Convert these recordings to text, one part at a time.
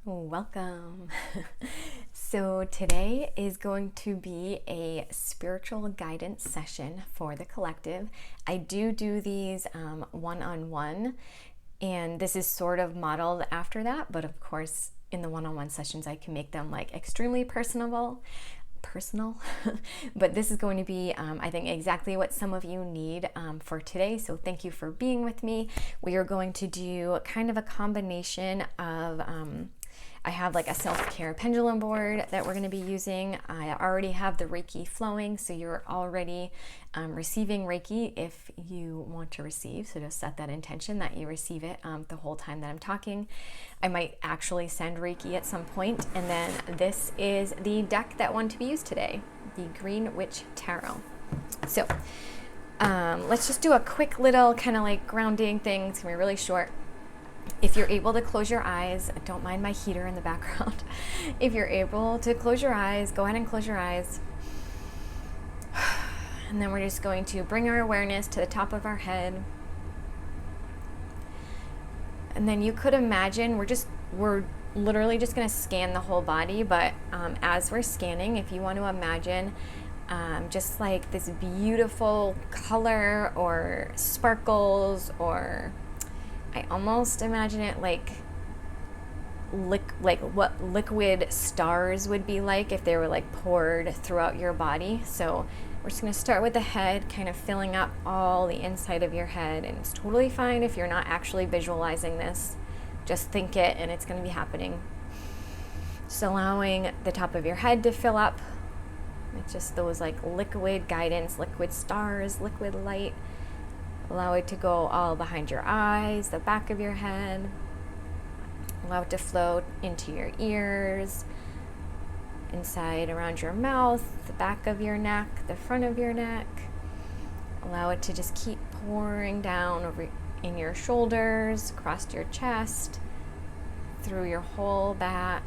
Welcome. So today is going to be a spiritual guidance session for the collective. I do these one-on-one, and this is sort of modeled after that, but of course in the one-on-one sessions I can make them like extremely personal. But this is going to be I think exactly what some of you need for today, so thank you for being with me. We are going to do kind of a combination of I have like a self-care pendulum board that we're going to be using. I already have the Reiki flowing, so you're already receiving Reiki if you want to receive. So just set that intention that you receive it the whole time that I'm talking. I might actually send Reiki at some point. And then this is the deck that wanted to be used today, the Green Witch Tarot. So let's just do a quick little kind of like grounding thing. It's going to be really short. If you're able to close your eyes, don't mind my heater in the background. If you're able to close your eyes, go ahead and close your eyes. And then we're just going to bring our awareness to the top of our head. And then you could imagine we're literally just going to scan the whole body, but as we're scanning, if you want to imagine just like this beautiful color or sparkles, or I almost imagine it like what liquid stars would be like if they were like poured throughout your body. So we're just going to start with the head, kind of filling up all the inside of your head. And it's totally fine if you're not actually visualizing this. Just think it and it's going to be happening. Just allowing the top of your head to fill up. It's just those like liquid guidance, liquid stars, liquid light. Allow it to go all behind your eyes, the back of your head. Allow it to flow into your ears, inside around your mouth, the back of your neck, the front of your neck. Allow it to just keep pouring down over in your shoulders, across your chest, through your whole back,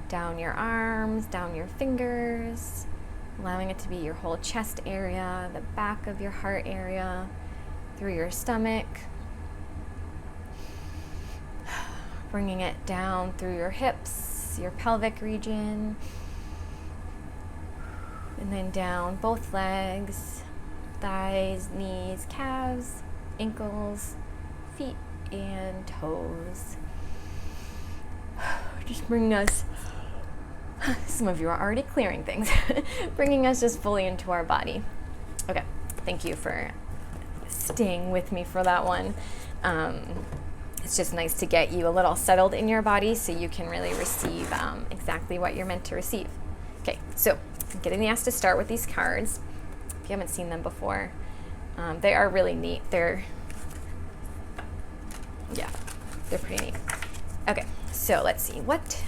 down your arms, down your fingers. Allowing it to be your whole chest area, the back of your heart area, through your stomach. Bringing it down through your hips, your pelvic region. And then down both legs, thighs, knees, calves, ankles, feet, and toes. Just bringing us... Some of you are already clearing things, bringing us just fully into our body. Okay, thank you for staying with me for that one. It's just nice to get you a little settled in your body so you can really receive exactly what you're meant to receive. Okay, so I'm getting asked to start with these cards. If you haven't seen them before, they are really neat. They're pretty neat. Okay, so let's see. What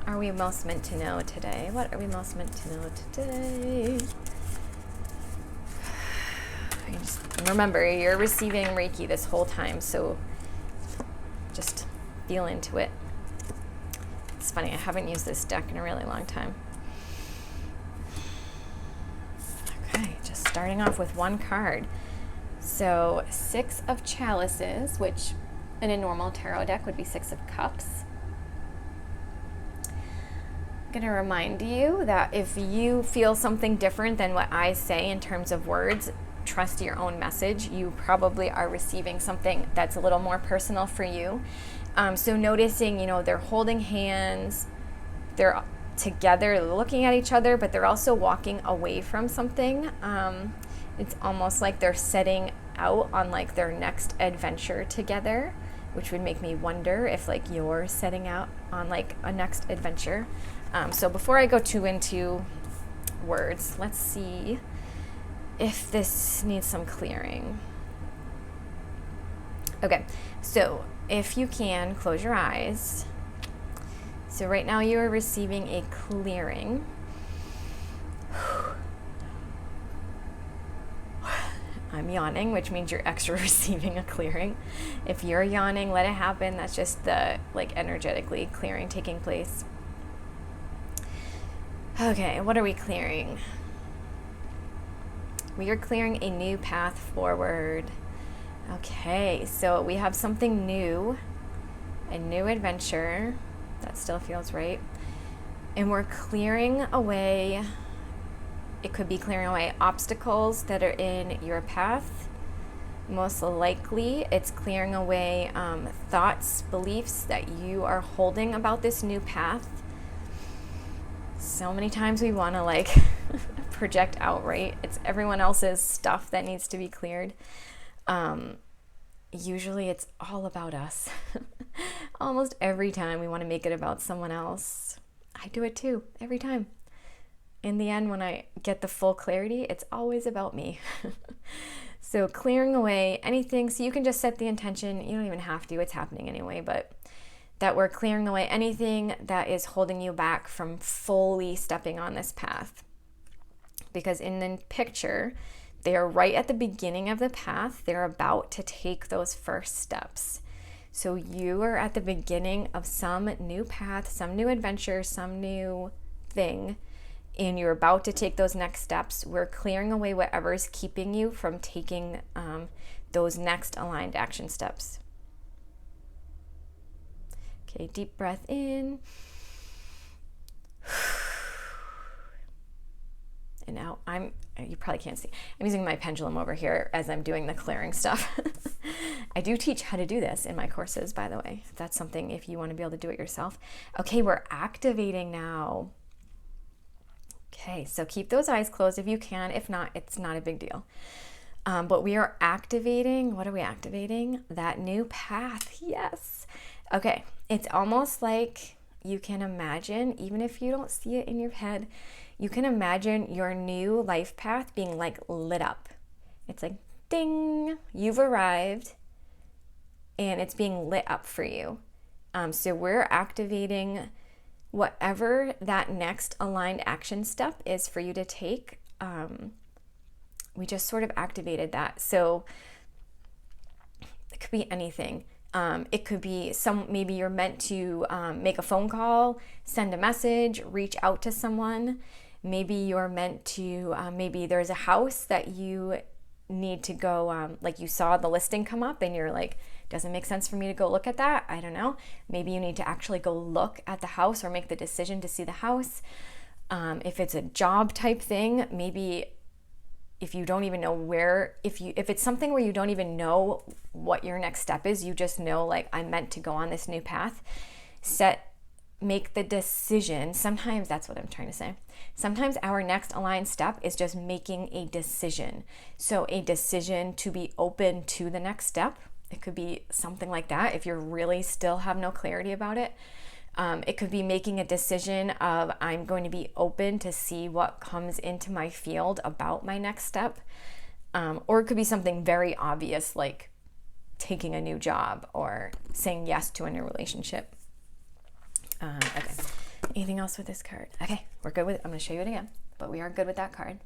are we most meant to know today? What are we most meant to know today? Just remember, you're receiving Reiki this whole time, so just feel into it. It's funny, I haven't used this deck in a really long time. Okay, just starting off with one card. So 6 of Chalices, which in a normal tarot deck would be 6 of Cups. I'm going to remind you that if you feel something different than what I say in terms of words, trust your own message. You probably are receiving something that's a little more personal for you. So noticing, they're holding hands, they're together, looking at each other, but they're also walking away from something. It's almost like they're setting out on like their next adventure together, which would make me wonder if like you're setting out on like a next adventure. So before I go too into words, let's see if this needs some clearing. Okay, so if you can, close your eyes. So right now you are receiving a clearing. I'm yawning, which means you're extra receiving a clearing. If you're yawning, let it happen. That's just the like energetically clearing taking place. Okay, what are we clearing? We are clearing a new path forward. Okay, so we have something new a new adventure. That still feels right. And we're clearing away, it could be clearing away obstacles that are in your path. Most likely, it's clearing away thoughts, beliefs that you are holding about this new path. So many times we want to like project out, right? It's everyone else's stuff that needs to be cleared. Usually it's all about us. Almost every time we want to make it about someone else. I do it too, every time. In the end, when I get the full clarity, it's always about me. So clearing away anything, so you can just set the intention. You don't even have to, it's happening anyway, but that we're clearing away anything that is holding you back from fully stepping on this path. Because in the picture, they are right at the beginning of the path. They're about to take those first steps. So you are at the beginning of some new path, some new adventure, some new thing, and you're about to take those next steps. We're clearing away whatever's keeping you from taking those next aligned action steps. Okay, deep breath in. And now you probably can't see, I'm using my pendulum over here as I'm doing the clearing stuff. I do teach how to do this in my courses, by the way. That's something if you want to be able to do it yourself. Okay, we're activating now. Okay, so keep those eyes closed if you can. If not, it's not a big deal. But we are activating, what are we activating? That new path, yes. Okay, it's almost like you can imagine, even if you don't see it in your head, you can imagine your new life path being like lit up. It's like, ding, you've arrived, and it's being lit up for you. So we're activating whatever that next aligned action step is for you to take. We just sort of activated that. So it could be anything. It could be maybe you're meant to make a phone call, send a message, reach out to someone. Maybe you're meant to, maybe there's a house that you need to go, like you saw the listing come up and you're like, doesn't make sense for me to go look at that. I don't know. Maybe you need to actually go look at the house or make the decision to see the house. If it's a job type thing, maybe if you don't even know where, if it's something where you don't even know what your next step is, you just know like I'm meant to go on this new path, make the decision. Sometimes that's what I'm trying to say. Sometimes our next aligned step is just making a decision. So a decision to be open to the next step. It could be something like that if you really still have no clarity about it. It could be making a decision of I'm going to be open to see what comes into my field about my next step. Or it could be something very obvious like taking a new job or saying yes to a new relationship. Okay. Anything else with this card? Okay, we're good with it. I'm going to show you it again, but we are good with that card.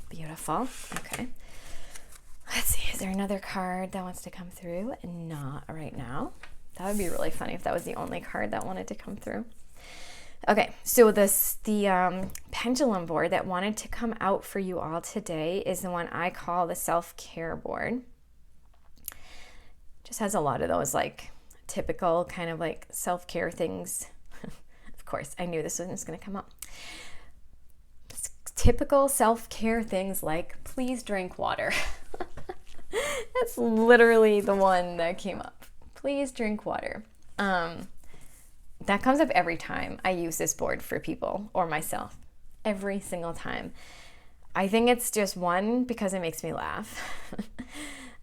Beautiful. Okay. Let's see. Is there another card that wants to come through? Not right now. That would be really funny if that was the only card that wanted to come through. Okay, so the pendulum board that wanted to come out for you all today is the one I call the self-care board. Just has a lot of those like typical kind of like self-care things. Of course, I knew this was going to come up. Typical self-care things like please drink water. That's literally the one that came up. Please drink water. That comes up every time I use this board for people or myself. Every single time. I think it's just one, because it makes me laugh.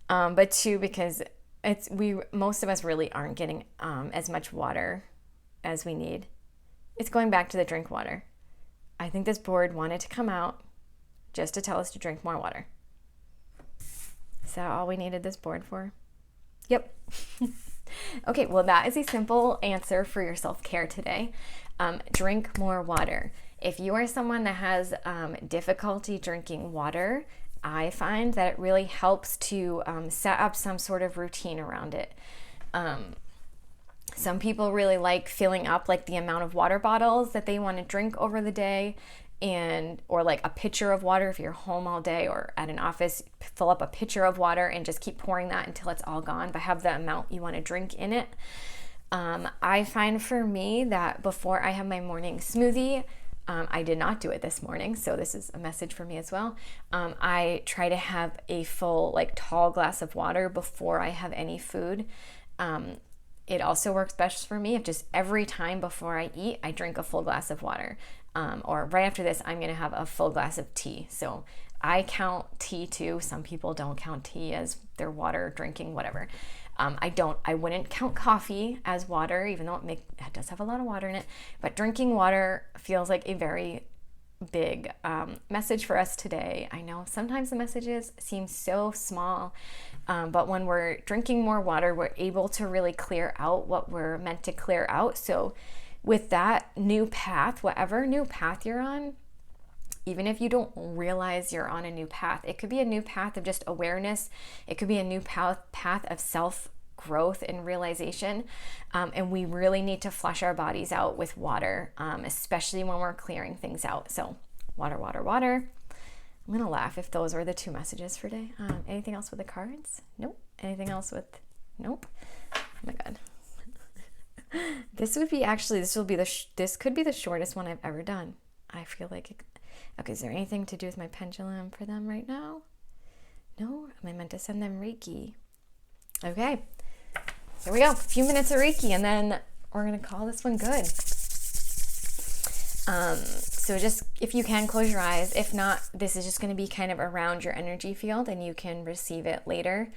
But two, because most of us really aren't getting as much water as we need. It's going back to the drink water. I think this board wanted to come out just to tell us to drink more water. Is that all we needed this board for? Yep. Okay, well that is a simple answer for your self-care today. Drink more water. If you are someone that has difficulty drinking water, I find that it really helps to set up some sort of routine around it. Some people really like filling up like the amount of water bottles that they want to drink over the day. or like a pitcher of water if you're home all day or at an office, fill up a pitcher of water and just keep pouring that until it's all gone, but have the amount you want to drink in it. I find for me that before I have my morning smoothie, I did not do it this morning, so this is a message for me as well. I try to have a full, like, tall glass of water before I have any food. It also works best for me if just every time before I eat, I drink a full glass of water. Or right after this, I'm going to have a full glass of tea. So I count tea too. Some people don't count tea as their water drinking, whatever. I wouldn't count coffee as water, even though it does have a lot of water in it. But drinking water feels like a very big message for us today. I know sometimes the messages seem so small, but when we're drinking more water, we're able to really clear out what we're meant to clear out. So with that new path, whatever new path you're on, even if you don't realize you're on a new path, it could be a new path of just awareness. It could be a new path of self-growth and realization. And we really need to flush our bodies out with water, especially when we're clearing things out. So water, water, water. I'm going to laugh if those were the 2 messages for today. Anything else with the cards? Nope. Anything else with... Nope. Oh my God. This could be the shortest one I've ever done. I feel like okay, is there anything to do with my pendulum for them right now? No? Am I meant to send them Reiki? Okay. Here we go. A few minutes of Reiki, and then we're going to call this one good. So just, if you can, close your eyes. If not, this is just going to be kind of around your energy field, and you can receive it later.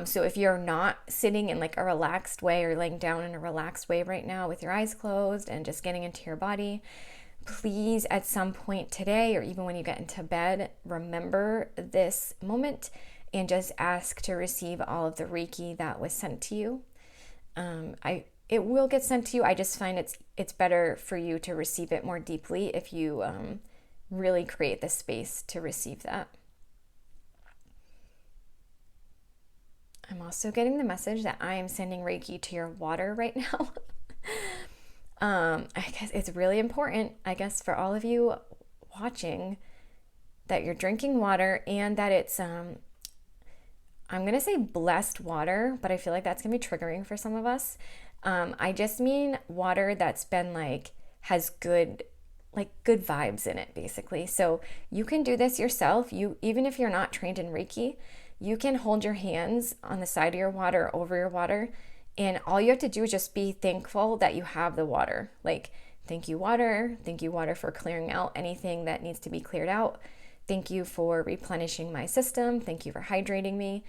So if you're not sitting in like a relaxed way or laying down in a relaxed way right now with your eyes closed and just getting into your body, please at some point today, or even when you get into bed, remember this moment and just ask to receive all of the Reiki that was sent to you. It will get sent to you. I just find it's better for you to receive it more deeply if you really create the space to receive that. I'm also getting the message that I am sending Reiki to your water right now. I guess it's really important, for all of you watching, that you're drinking water and that it's, I'm going to say blessed water, but I feel like that's going to be triggering for some of us. I just mean water that's been has good vibes in it, basically. So you can do this yourself. Even if you're not trained in Reiki, you can hold your hands on the side of your water, over your water, and all you have to do is just be thankful that you have the water. Thank you, water. Thank you, water, for clearing out anything that needs to be cleared out. Thank you for replenishing my system. Thank you for hydrating me.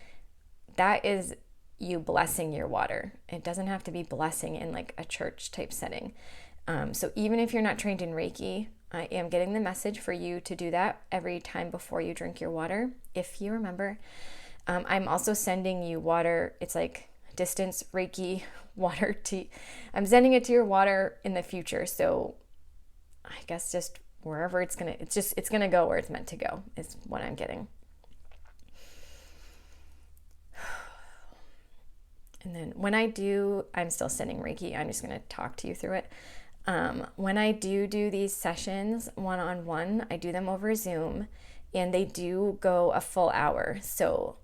That is you blessing your water. It doesn't have to be blessing in a church type setting. So even if you're not trained in Reiki, I am getting the message for you to do that every time before you drink your water, if you remember. I'm also sending you water. It's distance Reiki water I'm sending it to your water in the future. So I guess just wherever it's gonna go where it's meant to go is what I'm getting. And then when I'm still sending Reiki. I'm just gonna talk to you through it. When I do these sessions one-on-one, I do them over Zoom, and they do go a full hour. So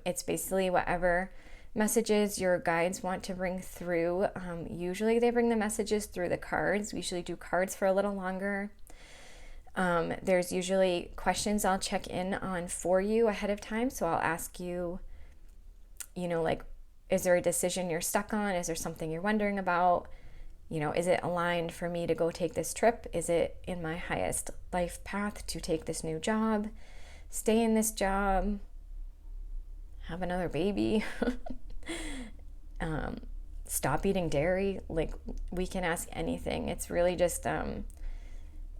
it's basically whatever messages your guides want to bring through. Usually they bring the messages through the cards. We usually do cards for a little longer. There's usually questions I'll check in on for you ahead of time. So I'll ask you, is there a decision you're stuck on? Is there something you're wondering about? Is it aligned for me to go take this trip? Is it in my highest life path to take this new job, stay in this job, have another baby, stop eating dairy? We can ask anything. It's really just,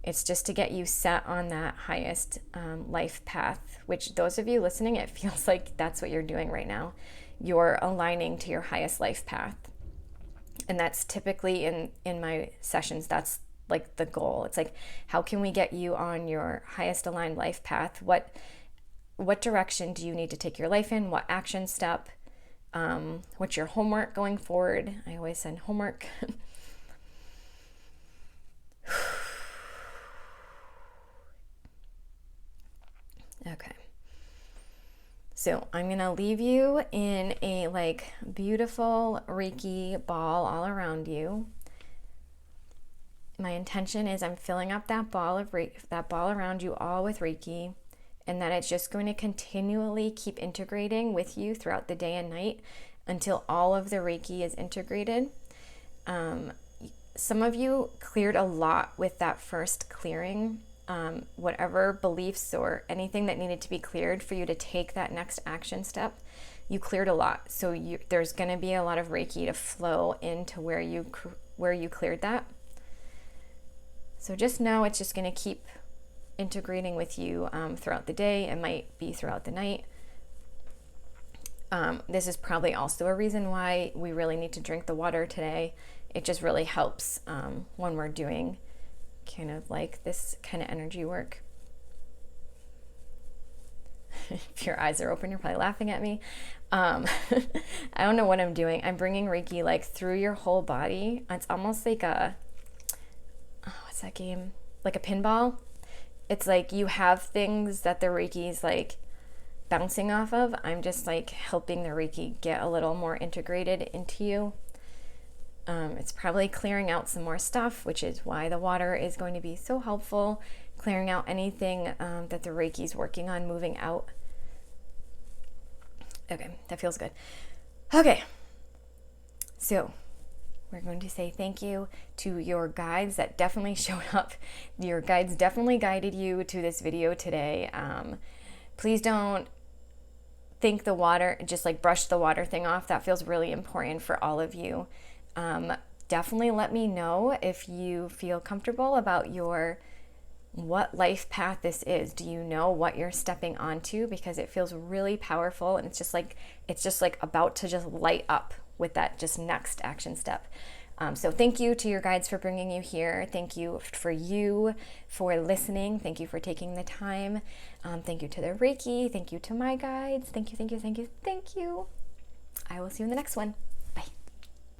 it's just to get you set on that highest life path, which those of you listening, it feels like that's what you're doing right now. You're aligning to your highest life path. And that's typically in my sessions, that's the goal. It's how can we get you on your highest aligned life path? What direction do you need to take your life in? What action step? What's your homework going forward? I always send homework. So I'm gonna leave you in a like beautiful Reiki ball all around you. My intention is I'm filling up that ball around you all with Reiki, and that it's just going to continually keep integrating with you throughout the day and night until all of the Reiki is integrated. Some of you cleared a lot with that first clearing. Whatever beliefs or anything that needed to be cleared for you to take that next action step, you cleared a lot. So there's going to be a lot of Reiki to flow into where you cleared that. So just know it's just going to keep integrating with you throughout the day. It might be throughout the night. This is probably also a reason why we really need to drink the water today. It just really helps when we're doing kind of like this kind of energy work. If your eyes are open, you're probably laughing at me. I don't know what I'm doing. I'm bringing Reiki like through your whole body. It's almost like what's that game? Like a pinball. It's like you have things that the Reiki's like bouncing off of. I'm just like helping the Reiki get a little more integrated into you. It's probably clearing out some more stuff, which is why the water is going to be so helpful, clearing out anything that the Reiki is working on moving out. Okay, that feels good. Okay, so we're going to say thank you to your guides that definitely showed up. Your guides definitely guided you to this video today. Please don't think the water, just like brush the water thing off. That feels really important for all of you. Definitely let me know if you feel comfortable about what life path this is. Do you know what you're stepping onto? Because it feels really powerful, and it's just like about to just light up with that just next action step. So thank you to your guides for bringing you here. Thank you for listening. Thank you for taking the time. Thank you to the Reiki. Thank you to my guides. Thank you. I will see you in the next one.